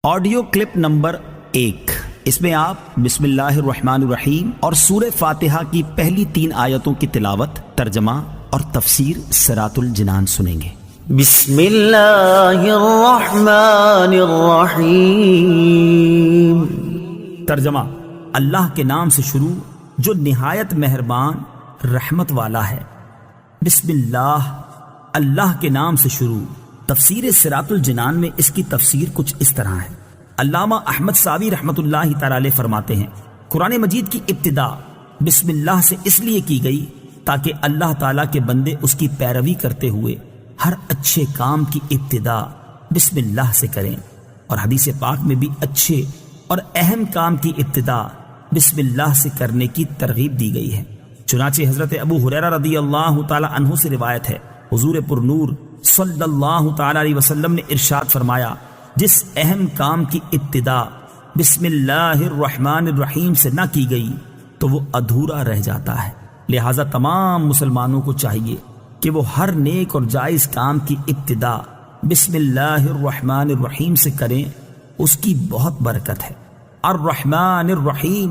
Audio clip number 1، اس میں آپ بسم اللہ الرحمن الرحیم اور سورہ فاتحہ کی پہلی 3 آیتوں کی تلاوت، ترجمہ اور تفسیر صراط الجنان سنیں گے۔ بسم اللہ الرحمن الرحیم۔ ترجمہ: اللہ کے نام سے شروع جو نہایت مہربان رحمت والا ہے۔ بسم اللہ، اللہ کے نام سے شروع۔ تفسیر صراط الجنان میں اس کی تفسیر کچھ اس طرح ہے۔ علامہ احمد ساوی رحمۃ اللہ تعالی علیہ فرماتے ہیں، قرآن مجید کی ابتدا بسم اللہ سے اس لیے کی گئی تاکہ اللہ تعالیٰ کے بندے اس کی پیروی کرتے ہوئے ہر اچھے کام کی ابتدا بسم اللہ سے کریں، اور حدیث پاک میں بھی اچھے اور اہم کام کی ابتدا بسم اللہ سے کرنے کی ترغیب دی گئی ہے۔ چنانچہ حضرت ابو ہریرہ رضی اللہ تعالی عنہ سے روایت ہے، حضور پرنور صلی اللہ تعالی علیہ وسلم نے ارشاد فرمایا، جس اہم کام کی ابتدا بسم اللہ الرحمن الرحیم سے نہ کی گئی تو وہ ادھورا رہ جاتا ہے۔ لہٰذا تمام مسلمانوں کو چاہیے کہ وہ ہر نیک اور جائز کام کی ابتدا بسم اللہ الرحمن الرحیم سے کریں، اس کی بہت برکت ہے۔ الرحمن الرحیم،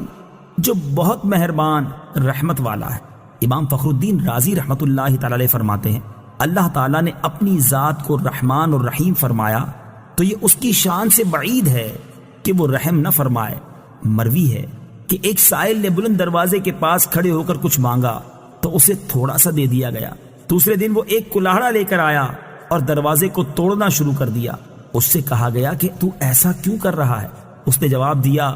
جو بہت مہربان رحمت والا ہے۔ امام فخر الدین رازی رحمۃ اللہ تعالی علیہ فرماتے ہیں، اللہ تعالیٰ نے اپنی ذات کو رحمان اور رحیم فرمایا تو یہ اس کی شان سے بعید ہے کہ وہ رحم نہ فرمائے۔ مروی ہے کہ ایک سائل نے بلند دروازے کے پاس کھڑے ہو کر کچھ مانگا تو اسے تھوڑا سا دے دیا گیا۔ دوسرے دن وہ ایک کلاہڑا لے کر آیا اور دروازے کو توڑنا شروع کر دیا۔ اس سے کہا گیا کہ تو ایسا کیوں کر رہا ہے؟ اس نے جواب دیا،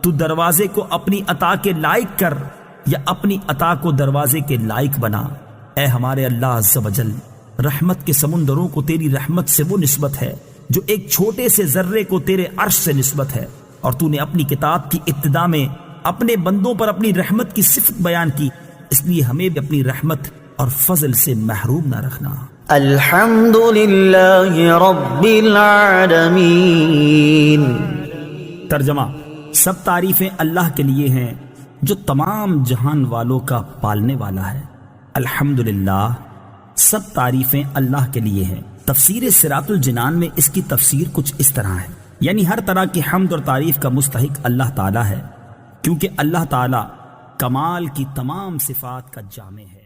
تو دروازے کو اپنی عطا کے لائق کر یا اپنی عطا کو دروازے کے لائق بنا۔ اے ہمارے اللہ عز و جل، رحمت کے سمندروں کو تیری رحمت سے وہ نسبت ہے جو ایک چھوٹے سے ذرے کو تیرے عرش سے نسبت ہے، اور تو نے اپنی کتاب کی ابتدا میں اپنے بندوں پر اپنی رحمت کی صفت بیان کی، اس لیے ہمیں بھی اپنی رحمت اور فضل سے محروم نہ رکھنا۔ الحمد للہ رب العالمین۔ ترجمہ: سب تعریفیں اللہ کے لیے ہیں جو تمام جہان والوں کا پالنے والا ہے۔ الحمدللہ، سب تعریفیں اللہ کے لیے ہیں۔ تفسیر صراط الجنان میں اس کی تفسیر کچھ اس طرح ہے، یعنی ہر طرح کی حمد اور تعریف کا مستحق اللہ تعالیٰ ہے، کیونکہ اللہ تعالیٰ کمال کی تمام صفات کا جامع ہے۔